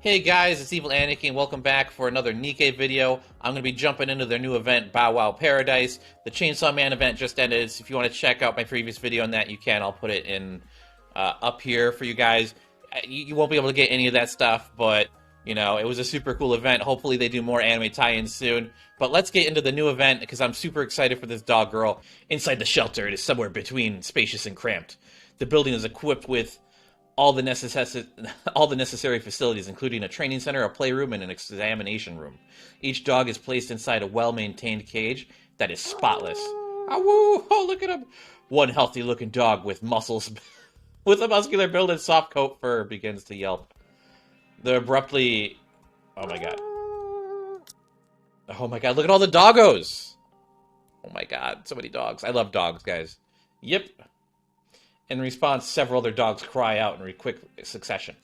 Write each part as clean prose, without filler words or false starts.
Hey guys, it's Evil Aniki and welcome back for another Nikke video. I'm going to be jumping into their new event, Bow Wow Paradise. The Chainsaw Man event just ended, so if you want to check out my previous video on that, you can. I'll put it in up here for you guys. You won't be able to get any of that stuff, but, you know, it was a super cool event. Hopefully they do more anime tie-ins soon. But let's get into the new event, because I'm super excited for this dog girl. Inside the shelter, it is somewhere between spacious and cramped. The building is equipped with all the necessary facilities, including a training center, a playroom, and an examination room. Each dog is placed inside a well-maintained cage that is spotless. Oh, woo! Oh, look at him! One healthy-looking dog with muscles, with a muscular build and soft coat fur begins to yelp. The abruptly... Oh my god. Oh my god, look at all the doggos! Oh my god, so many dogs. I love dogs, guys. Yep. In response, several other dogs cry out in quick succession.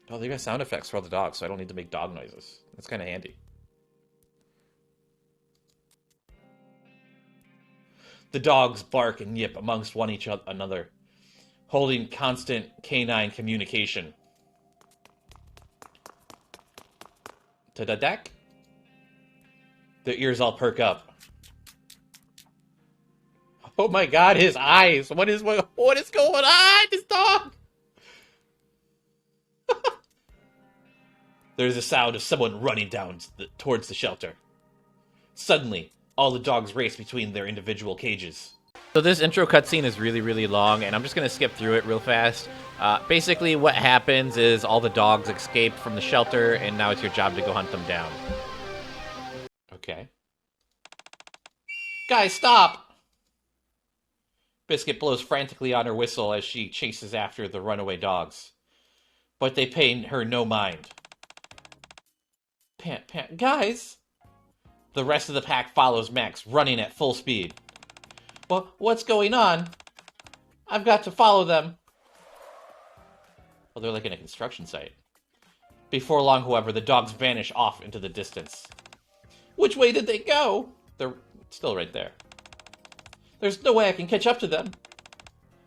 Oh, they got sound effects for all the dogs, so I don't need to make dog noises. That's kind of handy. The dogs bark and yip amongst each another, holding constant canine communication. Ta-da-dak. Their ears all perk up. Oh my god, his eyes! What is going on? This dog! There's a sound of someone running down towards the shelter. Suddenly, all the dogs race between their individual cages. So this intro cutscene is really, really long, and I'm just going to skip through it real fast. Basically, what happens is all the dogs escape from the shelter, and now it's your job to go hunt them down. Okay. Guys, stop! Biscuit blows frantically on her whistle as she chases after the runaway dogs. But they pay her no mind. Pant, guys! The rest of the pack follows Max, running at full speed. Well, what's going on? I've got to follow them. Well, they're like in a construction site. Before long, however, the dogs vanish off into the distance. Which way did they go? They're still right there. There's no way I can catch up to them.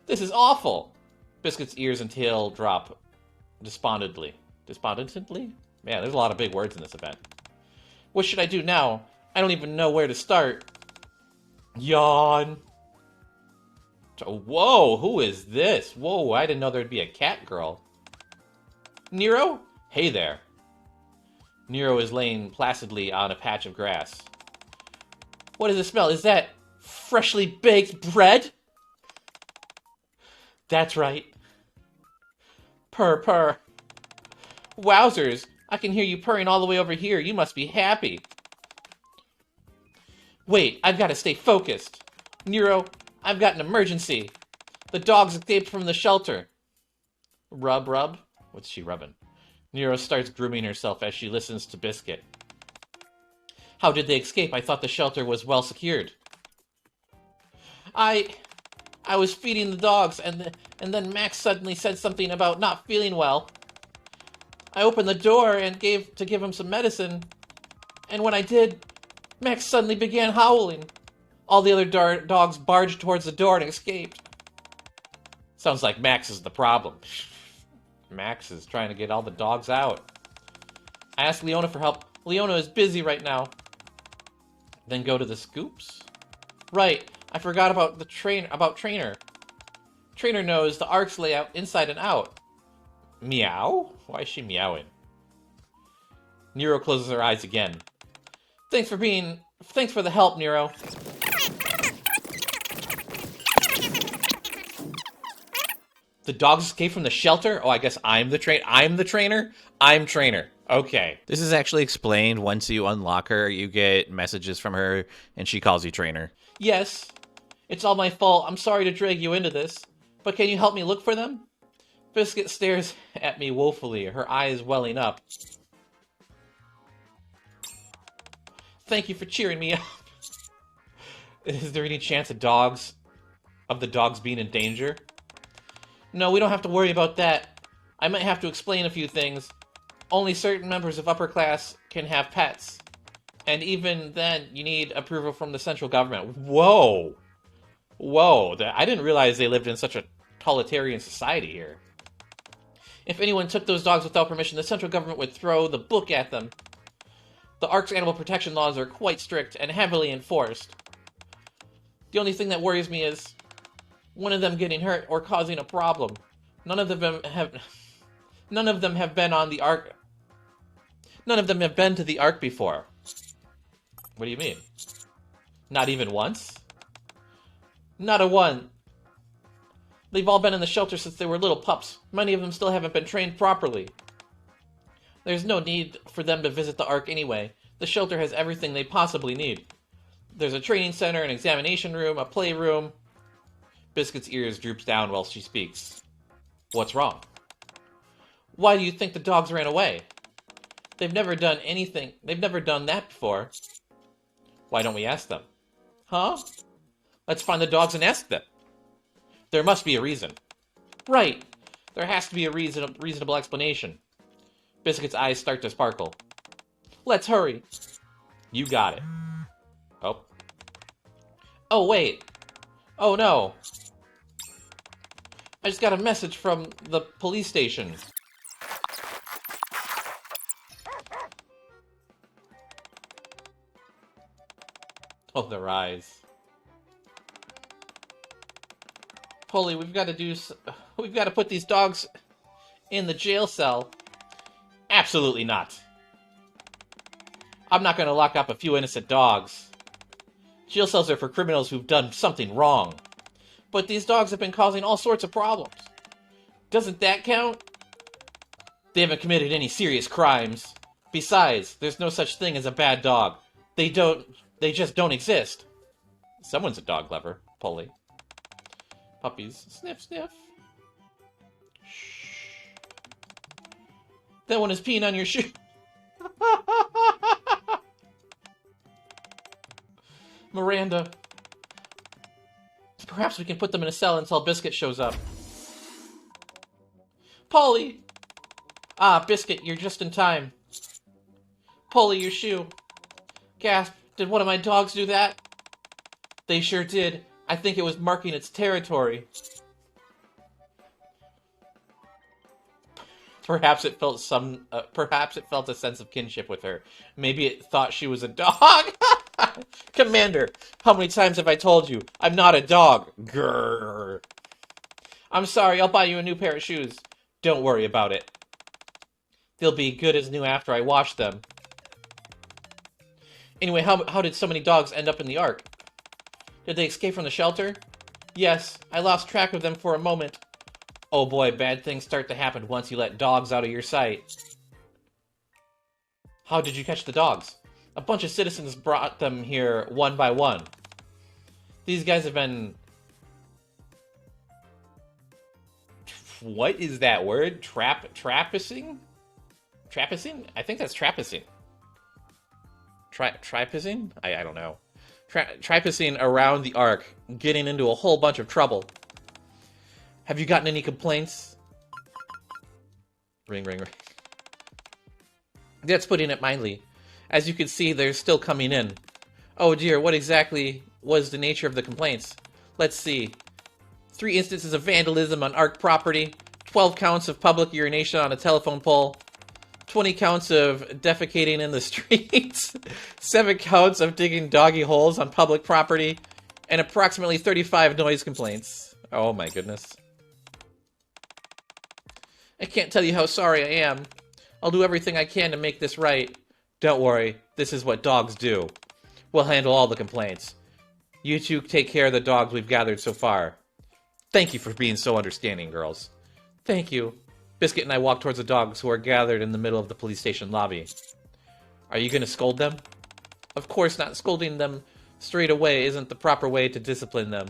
This is awful. Biscuit's ears and tail drop despondently. Despondently? Man, there's a lot of big words in this event. What should I do now? I don't even know where to start. Yawn. Whoa, who is this? Whoa, I didn't know there'd be a cat girl. Nero? Hey there. Nero is laying placidly on a patch of grass. What does it smell? Is that freshly baked bread? That's right. Purr, purr. Wowzers, I can hear you purring all the way over here. You must be happy. Wait, I've got to stay focused. Nero, I've got an emergency. The dogs escaped from the shelter. Rub, rub? What's she rubbing? Nero starts grooming herself as she listens to Biscuit. How did they escape? I thought the shelter was well secured. I was feeding the dogs, and then Max suddenly said something about not feeling well. I opened the door and gave him some medicine, and when I did, Max suddenly began howling. All the other dogs barged towards the door and escaped. Sounds like Max is the problem. Max is trying to get all the dogs out. I asked Leona for help. Leona is busy right now. Then go to the scoops? Right. I forgot about Trainer. Trainer knows the arcs layout inside and out. Meow? Why is she meowing? Nero closes her eyes again. Thanks for the help, Nero. The dogs escaped from the shelter? Oh, I guess I'm the trainer. I'm Trainer. Okay. This is actually explained. Once you unlock her, you get messages from her, and she calls you Trainer. Yes. It's all my fault. I'm sorry to drag you into this. But can you help me look for them? Biscuit stares at me woefully, her eyes welling up. Thank you for cheering me up. Is there any chance of the dogs being in danger? No, we don't have to worry about that. I might have to explain a few things. Only certain members of upper class can have pets. And even then, you need approval from the central government. Whoa! Whoa, I didn't realize they lived in such a totalitarian society here. If anyone took those dogs without permission, the central government would throw the book at them. The Ark's animal protection laws are quite strict and heavily enforced. The only thing that worries me is one of them getting hurt or causing a problem. None of them have been on the Ark. None of them have been to the Ark before. What do you mean? Not even once? Not a one. They've all been in the shelter since they were little pups. Many of them still haven't been trained properly. There's no need for them to visit the Ark anyway. The shelter has everything they possibly need. There's a training center, an examination room, a playroom. Biscuit's ears droops down while she speaks. What's wrong? Why do you think the dogs ran away? They've never done anything. They've never done that before. Why don't we ask them? Huh? Let's find the dogs and ask them. There must be a reason. Right. There has to be a reasonable explanation. Biscuit's eyes start to sparkle. Let's hurry. You got it. Oh. Oh, wait. Oh, no. I just got a message from the police station. Oh, their eyes. Polly, we've got to put these dogs in the jail cell. Absolutely not. I'm not going to lock up a few innocent dogs. Jail cells are for criminals who've done something wrong. But these dogs have been causing all sorts of problems. Doesn't that count? They haven't committed any serious crimes. Besides, there's no such thing as a bad dog. They just don't exist. Someone's a dog lover, Polly. Puppies. Sniff, sniff. Shh. That one is peeing on your shoe. Miranda. Perhaps we can put them in a cell until Biscuit shows up. Polly! Ah, Biscuit, you're just in time. Polly, your shoe. Gasp, did one of my dogs do that? They sure did. I think it was marking its territory. Perhaps it felt a sense of kinship with her. Maybe it thought she was a dog. Commander, how many times have I told you? I'm not a dog. Grrr. I'm sorry, I'll buy you a new pair of shoes. Don't worry about it. They'll be good as new after I wash them. Anyway, how did so many dogs end up in the Ark? Did they escape from the shelter? Yes, I lost track of them for a moment. Oh boy, bad things start to happen once you let dogs out of your sight. How did you catch the dogs? A bunch of citizens brought them here one by one. These guys have been... What is that word? Trappicing? Trappicing? I think that's trappicing. Tripicing? I don't know. Tripicing around the Ark, getting into a whole bunch of trouble. Have you gotten any complaints? Ring, ring, ring. That's putting it mildly. As you can see, they're still coming in. Oh dear, what exactly was the nature of the complaints? Let's see. 3 instances of vandalism on Ark property, 12 counts of public urination on a telephone pole, 20 counts of defecating in the streets, 7 counts of digging doggy holes on public property, and approximately 35 noise complaints. Oh my goodness. I can't tell you how sorry I am. I'll do everything I can to make this right. Don't worry, this is what dogs do. We'll handle all the complaints. You two take care of the dogs we've gathered so far. Thank you for being so understanding, girls. Thank you. Biscuit and I walk towards the dogs who are gathered in the middle of the police station lobby. Are you going to scold them? Of course not. Scolding them straight away isn't the proper way to discipline them.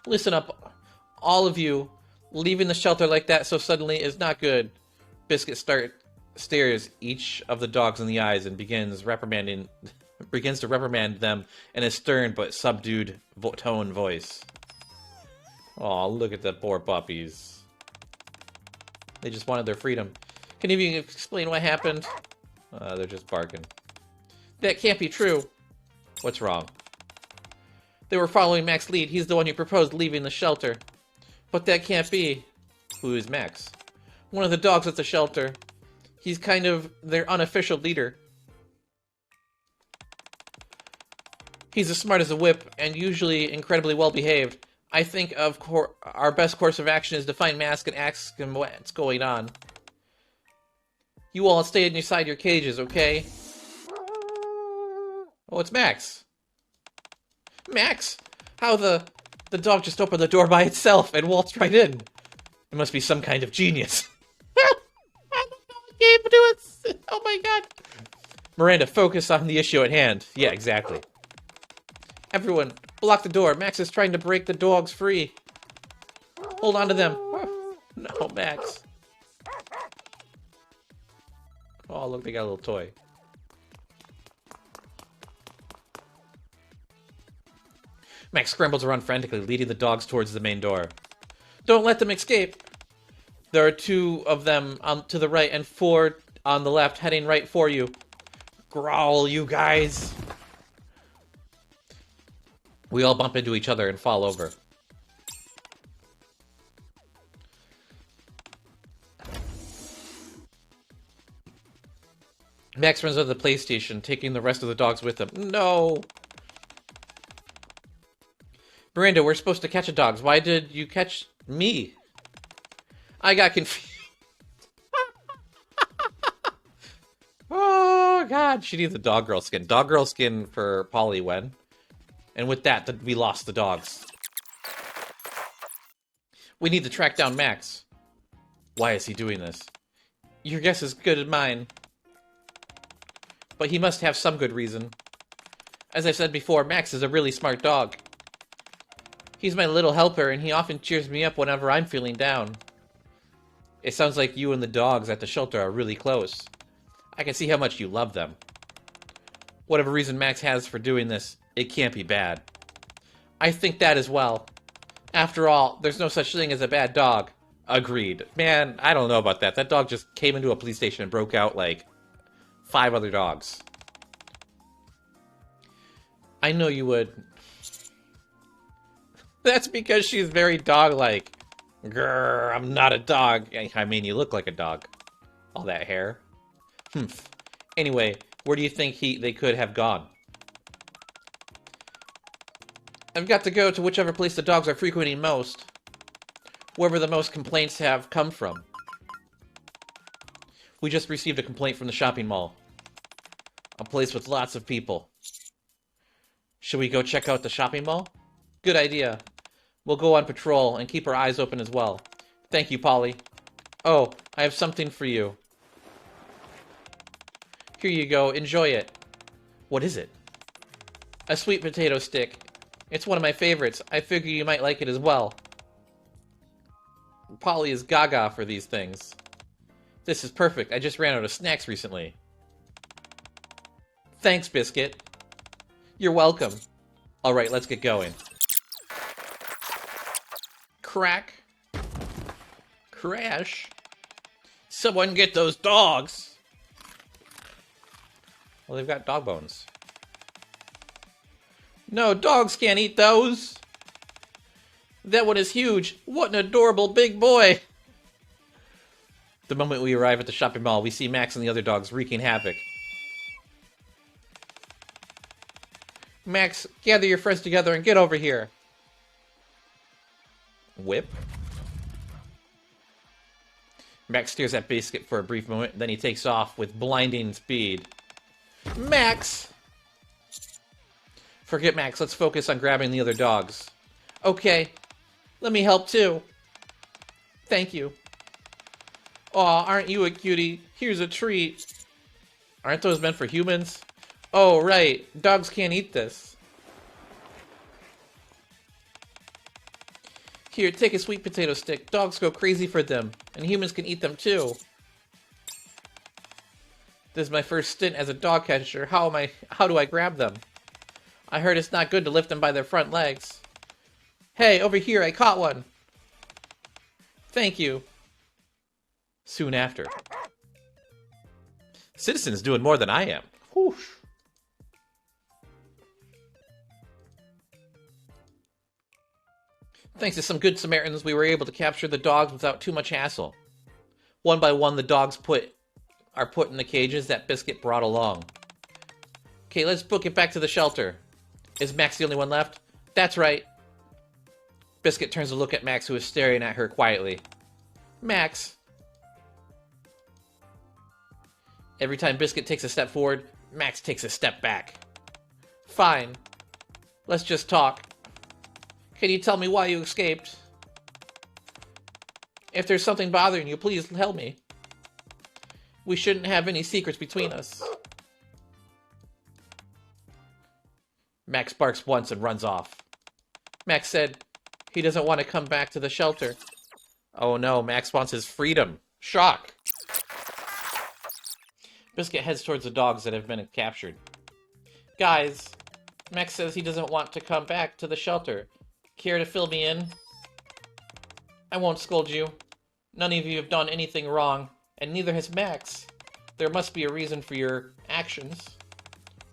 Listen up, all of you. Leaving the shelter like that so suddenly is not good. Biscuit stares each of the dogs in the eyes and begins to reprimand them in a stern but subdued tone voice. Aw, look at the poor puppies. They just wanted their freedom. Can you even explain what happened? They're just barking. That can't be true. What's wrong? They were following Max's lead. He's the one who proposed leaving the shelter. But that can't be. Who is Max? One of the dogs at the shelter. He's kind of their unofficial leader. He's as smart as a whip, and usually incredibly well-behaved. I think our best course of action is to find Max and ask him what's going on. You all stay inside your cages, okay? Oh, it's Max. Max! How the dog just opened the door by itself and waltzed right in. It must be some kind of genius. I don't know what game to do it. Oh my god. Miranda, focus on the issue at hand. Yeah, exactly. Everyone, block the door. Max is trying to break the dogs free. Hold on to them. No, Max. Oh, look, they got a little toy. Max scrambles around frantically, leading the dogs towards the main door. Don't let them escape. There are 2 of them to the right and 4 on the left, heading right for you. Growl, you guys. We all bump into each other and fall over. Max runs out of the PlayStation, taking the rest of the dogs with him. No! Miranda, we're supposed to catch the dogs. Why did you catch me? I got confused. Oh, God. She needs a dog girl skin. Dog girl skin for Polly when? And with that, we lost the dogs. We need to track down Max. Why is he doing this? Your guess is good as mine. But he must have some good reason. As I said before, Max is a really smart dog. He's my little helper, and he often cheers me up whenever I'm feeling down. It sounds like you and the dogs at the shelter are really close. I can see how much you love them. Whatever reason Max has for doing this, it can't be bad. I think that as well. After all, there's no such thing as a bad dog. Agreed. Man, I don't know about that. That dog just came into a police station and broke out like 5 other dogs. I know you would. That's because she's very dog-like. Grrr, I'm not a dog. I mean, you look like a dog. All that hair. Humph. Anyway, where do you think they could have gone? I've got to go to whichever place the dogs are frequenting most. Wherever the most complaints have come from. We just received a complaint from the shopping mall. A place with lots of people. Should we go check out the shopping mall? Good idea. We'll go on patrol and keep our eyes open as well. Thank you, Polly. Oh, I have something for you. Here you go. Enjoy it. What is it? A sweet potato stick. It's one of my favorites. I figure you might like it as well. Polly is gaga for these things. This is perfect. I just ran out of snacks recently. Thanks, Biscuit. You're welcome. Alright, let's get going. Crack. Crash. Someone get those dogs! Well, they've got dog bones. No, dogs can't eat those! That one is huge! What an adorable big boy! The moment we arrive at the shopping mall, we see Max and the other dogs wreaking havoc. Max, gather your friends together and get over here. Whip. Max stares at Biscuit for a brief moment, then he takes off with blinding speed. Max! Forget Max, let's focus on grabbing the other dogs. Okay. Let me help too. Thank you. Aw, aren't you a cutie? Here's a treat. Aren't those meant for humans? Oh, right. Dogs can't eat this. Here, take a sweet potato stick. Dogs go crazy for them, and humans can eat them too. This is my first stint as a dog catcher. How do I grab them? I heard it's not good to lift them by their front legs. Hey, over here, I caught one. Thank you. Soon after. Citizen's doing more than I am. Whoosh. Thanks to some good Samaritans, we were able to capture the dogs without too much hassle. One by one, the dogs are put in the cages that Biscuit brought along. Okay, let's book it back to the shelter. Is Max the only one left? That's right. Biscuit turns to look at Max, who is staring at her quietly. Max. Every time Biscuit takes a step forward, Max takes a step back. Fine. Let's just talk. Can you tell me why you escaped? If there's something bothering you, please tell me. We shouldn't have any secrets between us. Max barks once and runs off. Max said he doesn't want to come back to the shelter. Oh no, Max wants his freedom. Shock. Biscuit heads towards the dogs that have been captured. Guys, Max says he doesn't want to come back to the shelter. Care to fill me in? I won't scold you. None of you have done anything wrong, and neither has Max. There must be a reason for your actions.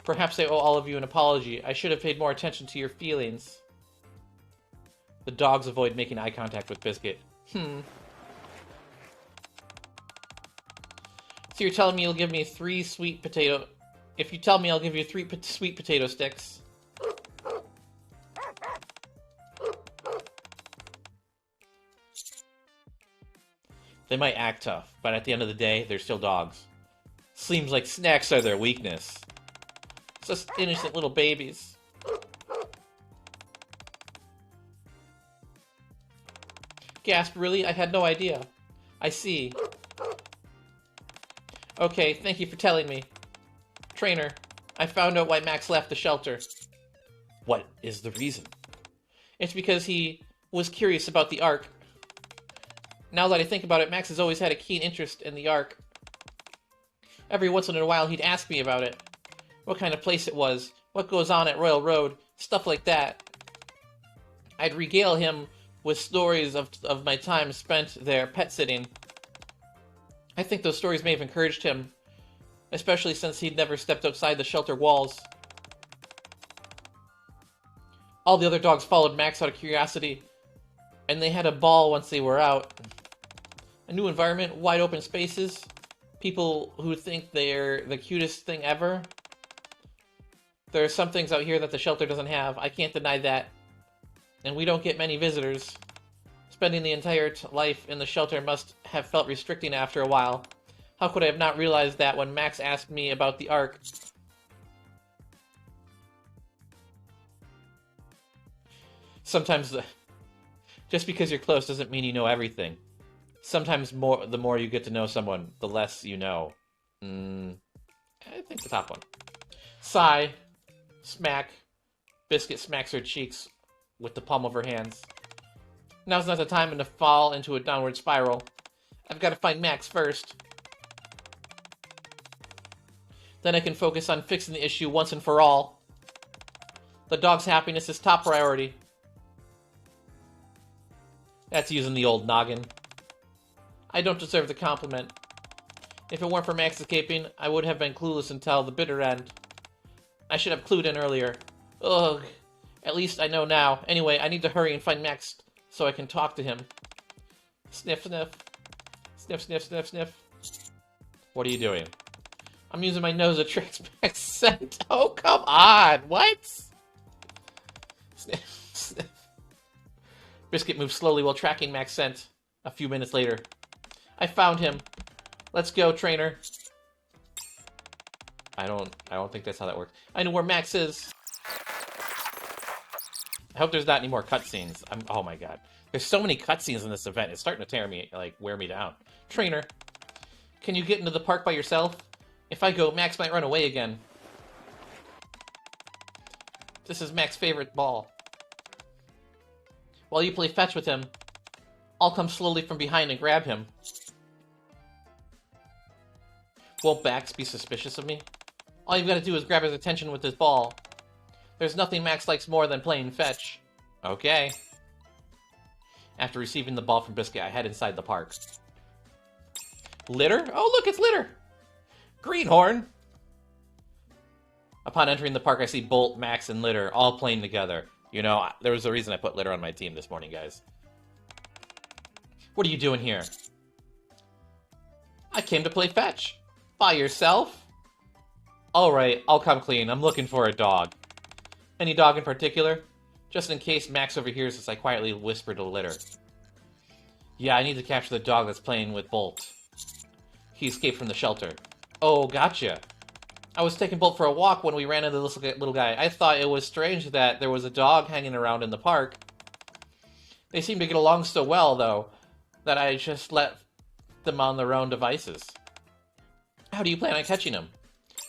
Perhaps I owe all of you an apology. I should have paid more attention to your feelings. The dogs avoid making eye contact with Biscuit. So you're telling me you'll give me 3 sweet potato... If you tell me I'll give you 3 sweet potato sticks. They might act tough, but at the end of the day, they're still dogs. Seems like snacks are their weakness. Just innocent little babies. Gasp, really? I had no idea. I see. Okay, thank you for telling me. Trainer, I found out why Max left the shelter. What is the reason? It's because he was curious about the Ark. Now that I think about it, Max has always had a keen interest in the Ark. Every once in a while, he'd ask me about it. What kind of place it was, what goes on at Royal Road, stuff like that. I'd regale him with stories of my time spent there pet-sitting. I think those stories may have encouraged him, especially since he'd never stepped outside the shelter walls. All the other dogs followed Max out of curiosity, and they had a ball once they were out. A new environment, wide open spaces, people who think they're the cutest thing ever. There are some things out here that the shelter doesn't have. I can't deny that. And we don't get many visitors. Spending the entire life in the shelter must have felt restricting after a while. How could I have not realized that when Max asked me about the Ark? Sometimes just because you're close doesn't mean you know everything. Sometimes the more you get to know someone, the less you know. I think the top one. Sigh. Smack. Biscuit smacks her cheeks with the palm of her hands. Now's not the time to fall into a downward spiral. I've got to find Max first. Then I can focus on fixing the issue once and for all. The dog's happiness is top priority. That's using the old noggin. I don't deserve the compliment. If it weren't for Max escaping, I would have been clueless until the bitter end. I should have clued in earlier. Ugh. At least I know now. Anyway, I need to hurry and find Max so I can talk to him. Sniff, sniff. Sniff, sniff, sniff, sniff. What are you doing? I'm using my nose to trace Max scent. Oh, come on. What? Sniff, sniff. Biscuit moves slowly while tracking Max's scent. A few minutes later. I found him. Let's go, trainer. I don't think that's how that works. I know where Max is. I hope there's not any more cutscenes. Oh my god. There's so many cutscenes in this event. It's starting to wear me down. Trainer, can you get into the park by yourself? If I go, Max might run away again. This is Max's favorite ball. While you play fetch with him, I'll come slowly from behind and grab him. Won't Max be suspicious of me? All you've got to do is grab his attention with this ball. There's nothing Max likes more than playing fetch. Okay. After receiving the ball from Biscuit, I head inside the park. Litter? Oh, look, it's Litter! Greenhorn! Upon entering the park, I see Bolt, Max, and Litter all playing together. You know, there was a reason I put Litter on my team this morning, guys. What are you doing here? I came to play fetch. By yourself? Alright, I'll come clean. I'm looking for a dog. Any dog in particular? Just in case Max overhears us, I quietly whisper to Litter. Yeah, I need to capture the dog that's playing with Bolt. He escaped from the shelter. Oh, gotcha. I was taking Bolt for a walk when we ran into this little guy. I thought it was strange that there was a dog hanging around in the park. They seemed to get along so well, though, that I just let them on their own devices. How do you plan on catching them?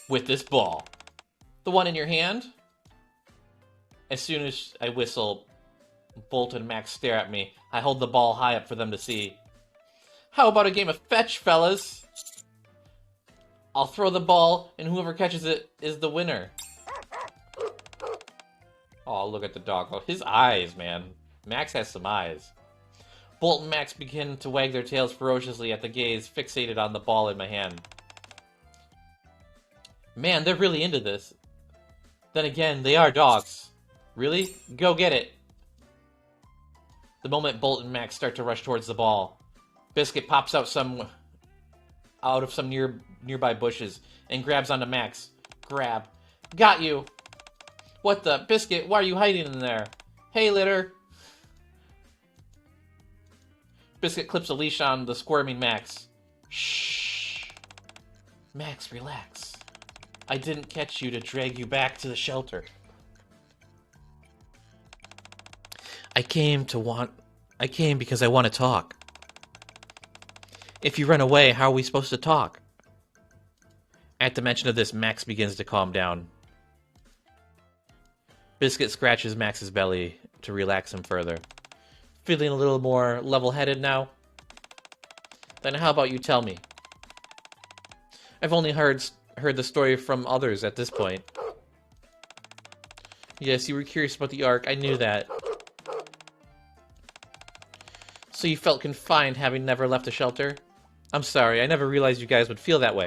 With this ball. The one in your hand? As soon as I whistle, Bolt and Max stare at me. I hold the ball high up for them to see. How about a game of fetch, fellas? I'll throw the ball, and whoever catches it is the winner. Oh, look at the dog. Oh, his eyes, man. Max has some eyes. Bolt and Max begin to wag their tails ferociously at the gaze fixated on the ball in my hand. Man, they're really into this. Then again, they are dogs. Really? Go get it. The moment Bolt and Max start to rush towards the ball, Biscuit pops out of some nearby bushes and grabs onto Max. Grab. Got you. What the? Biscuit, why are you hiding in there? Hey, Litter. Biscuit clips a leash on the squirming Max. Shh. Max, relax. I didn't catch you to drag you back to the shelter. I came because I want to talk. If you run away, how are we supposed to talk? At the mention of this, Max begins to calm down. Biscuit scratches Max's belly to relax him further. Feeling a little more level-headed now? Then how about you tell me? I've only heard the story from others at this point. Yes, you were curious about the Ark. I knew that. So you felt confined having never left the shelter? I'm sorry, I never realized you guys would feel that way.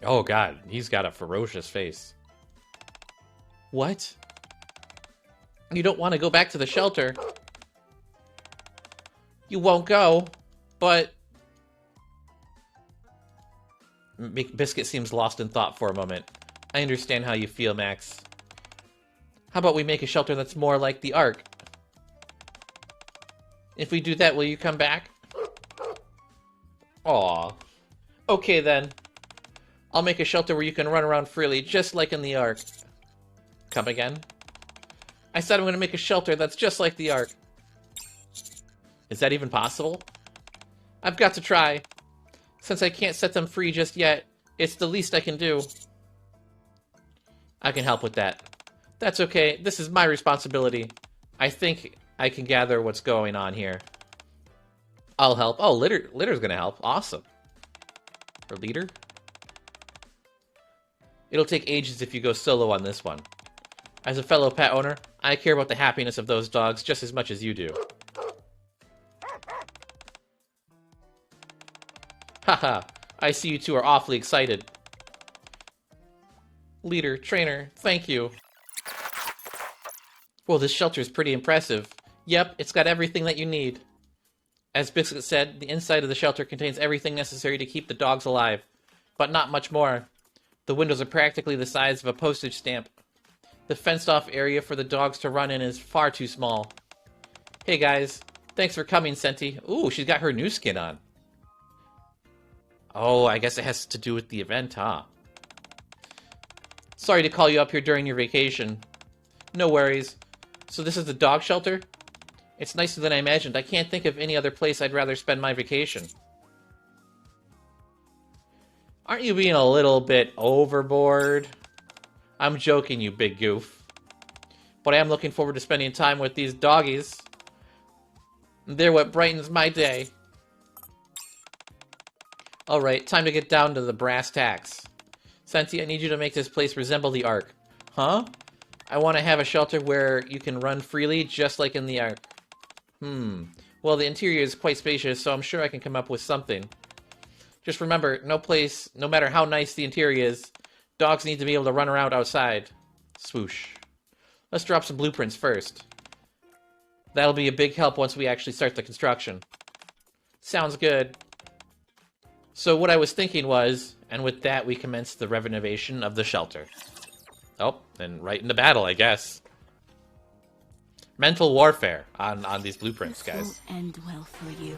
Oh god, he's got a ferocious face. What? You don't want to go back to the shelter? You won't go, but... Biscuit seems lost in thought for a moment. I understand how you feel, Max. How about we make a shelter that's more like the Ark? If we do that, will you come back? Aw. Okay then. I'll make a shelter where you can run around freely, just like in the Ark. Come again? I said I'm going to make a shelter that's just like the Ark. Is that even possible? I've got to try. Since I can't set them free just yet, it's the least I can do. I can help with that. That's okay. This is my responsibility. I think I can gather what's going on here. I'll help. Oh, Litter's gonna help. Awesome. Or Leader? It'll take ages if you go solo on this one. As a fellow pet owner, I care about the happiness of those dogs just as much as you do. Haha, I see you two are awfully excited. Leader, trainer, thank you. Well, this shelter is pretty impressive. Yep, it's got everything that you need. As Biscuit said, the inside of the shelter contains everything necessary to keep the dogs alive, but not much more. The windows are practically the size of a postage stamp. The fenced-off area for the dogs to run in is far too small. Hey guys, thanks for coming, Senti. Ooh, she's got her new skin on. Oh, I guess it has to do with the event, huh? Sorry to call you up here during your vacation. No worries. So this is the dog shelter? It's nicer than I imagined. I can't think of any other place I'd rather spend my vacation. Aren't you being a little bit overboard? I'm joking, you big goof. But I am looking forward to spending time with these doggies. They're what brightens my day. Alright, time to get down to the brass tacks. Senti, I need you to make this place resemble the Ark. Huh? I want to have a shelter where you can run freely, just like in the Ark. Well, the interior is quite spacious, so I'm sure I can come up with something. Just remember, no matter how nice the interior is, dogs need to be able to run around outside. Swoosh. Let's drop some blueprints first. That'll be a big help once we actually start the construction. Sounds good. So what I was thinking was, and with that we commenced the renovation of the shelter. Oh, and right into battle, I guess. Mental warfare on these blueprints, guys. This will end well for you.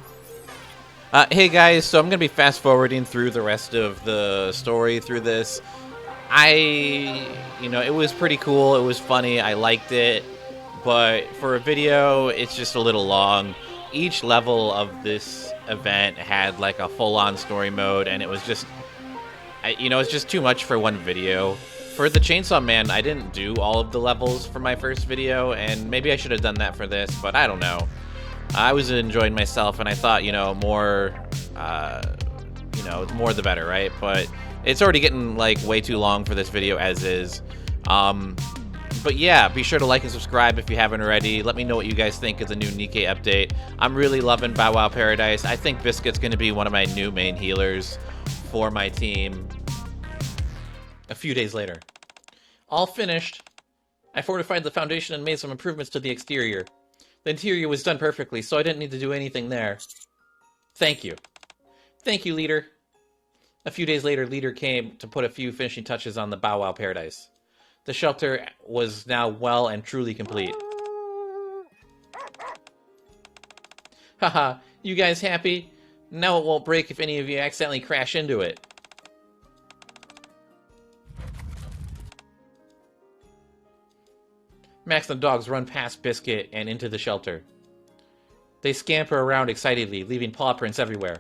Hey guys, so I'm gonna be fast forwarding through the rest of the story through this. It was pretty cool. It was funny. I liked it. But for a video, it's just a little long. Each level of this event had like a full-on story mode, and it was just, it's just too much for one video. For the Chainsaw Man, I didn't do all of the levels for my first video, and maybe I should have done that for this, but I don't know. I was enjoying myself, and I thought, more, more the better, right? But it's already getting, like, way too long for this video as is. But yeah, be sure to like and subscribe if you haven't already. Let me know what you guys think of the new Nikke update. I'm really loving Bow Wow Paradise. I think Biscuit's going to be one of my new main healers for my team. A few days later. All finished. I fortified the foundation and made some improvements to the exterior. The interior was done perfectly, so I didn't need to do anything there. Thank you. Thank you, Leader. A few days later, Leader came to put a few finishing touches on the Bow Wow Paradise. The shelter was now well and truly complete. Haha, you guys happy? Now it won't break if any of you accidentally crash into it. Max and the dogs run past Biscuit and into the shelter. They scamper around excitedly, leaving paw prints everywhere.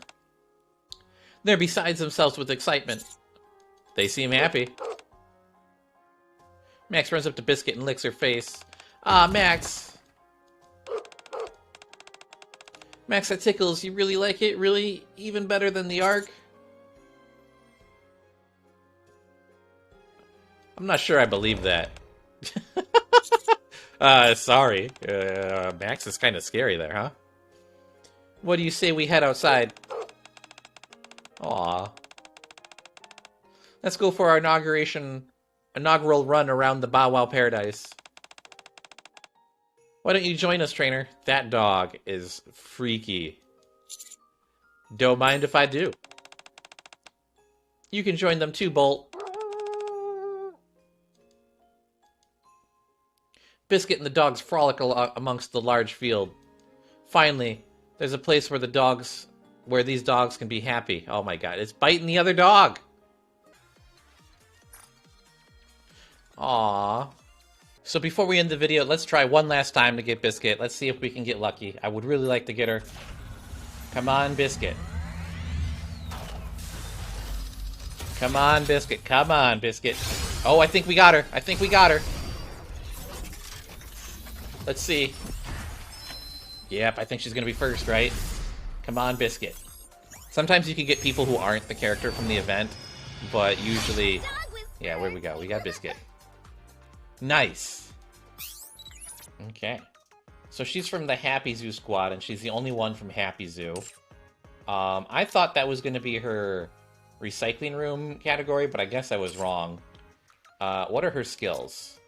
They're beside themselves with excitement. They seem happy. Max runs up to Biscuit and licks her face. Ah, Max! Max, that tickles. You really like it? Really? Even better than the Ark? I'm not sure I believe that. Sorry. Max is kind of scary there, huh? What do you say we head outside? Aw. Let's go for our inaugural run around the Bow Wow Paradise. Why don't you join us, trainer? That dog is freaky. Don't mind if I do. You can join them too, Bolt. Biscuit and the dogs frolic amongst the large field. Finally, there's a place where these dogs can be happy. Oh my god, it's biting the other dog! Aww. So before we end the video, let's try one last time to get Biscuit. Let's see if we can get lucky. I would really like to get her. Come on, Biscuit. Come on, Biscuit. Come on, Biscuit. Oh, I think we got her. I think we got her. Let's see. Yep, I think she's gonna be first, right? Come on, Biscuit. Sometimes you can get people who aren't the character from the event, but usually... Yeah, where we go? We got Biscuit. Nice. Okay. So she's from the Happy Zoo squad, and she's the only one from Happy Zoo. I thought that was gonna be her recycling room category, but I guess I was wrong. What are her skills?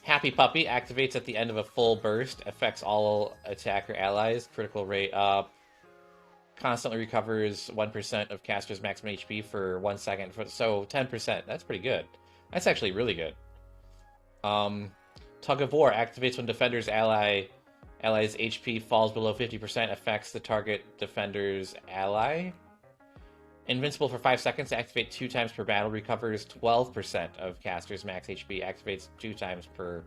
Happy Puppy activates at the end of a full burst, affects all attacker allies, critical rate up, constantly recovers 1% of caster's maximum HP for 1 second, so 10%. That's pretty good. That's actually really good. Tug of War activates when defender's ally's HP falls below 50%, affects the target defender's ally. Invincible for 5 seconds, activate 2 times per battle, recovers 12% of caster's max HP, activates 2 times per...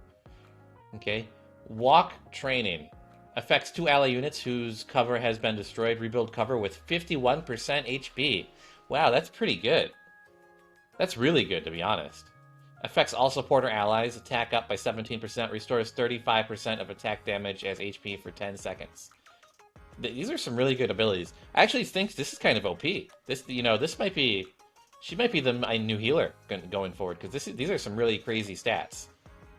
Okay. Walk Training. Affects 2 ally units whose cover has been destroyed, rebuild cover with 51% HP. Wow, that's pretty good. That's really good, to be honest. Affects all supporter allies, attack up by 17%, restores 35% of attack damage as HP for 10 seconds. These are some really good abilities. I actually think this is kind of OP. This might be... She might be my new healer going forward, because these are some really crazy stats.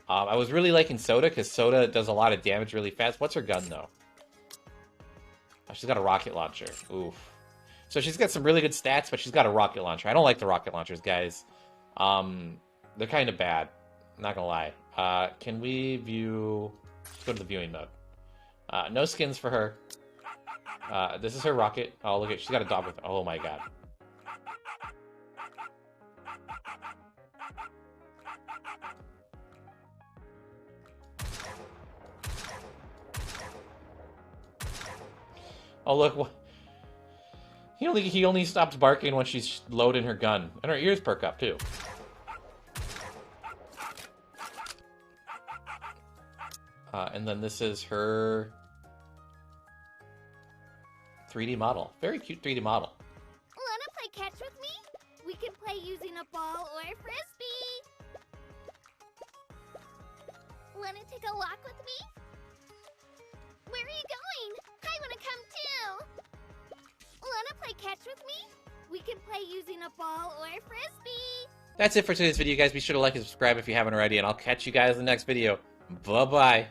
I was really liking Soda, because Soda does a lot of damage really fast. What's her gun, though? Oh, she's got a rocket launcher. Oof. So she's got some really good stats, but she's got a rocket launcher. I don't like the rocket launchers, guys. They're kind of bad. I'm not gonna lie. Can we view... Let's go to the viewing mode. No skins for her. This is her rocket. Oh, look at, she's got a dog with her. Oh my god. Oh look, he only stops barking when she's loading her gun, and her ears perk up too. And then this is her 3D model. Very cute 3D model. Wanna play catch with me? We can play using a ball or a frisbee. Wanna take a walk with me? Where are you going? I wanna come too. Wanna play catch with me? We can play using a ball or a frisbee. That's it for today's video, guys. Be sure to like and subscribe if you haven't already, and I'll catch you guys in the next video. Bye-bye.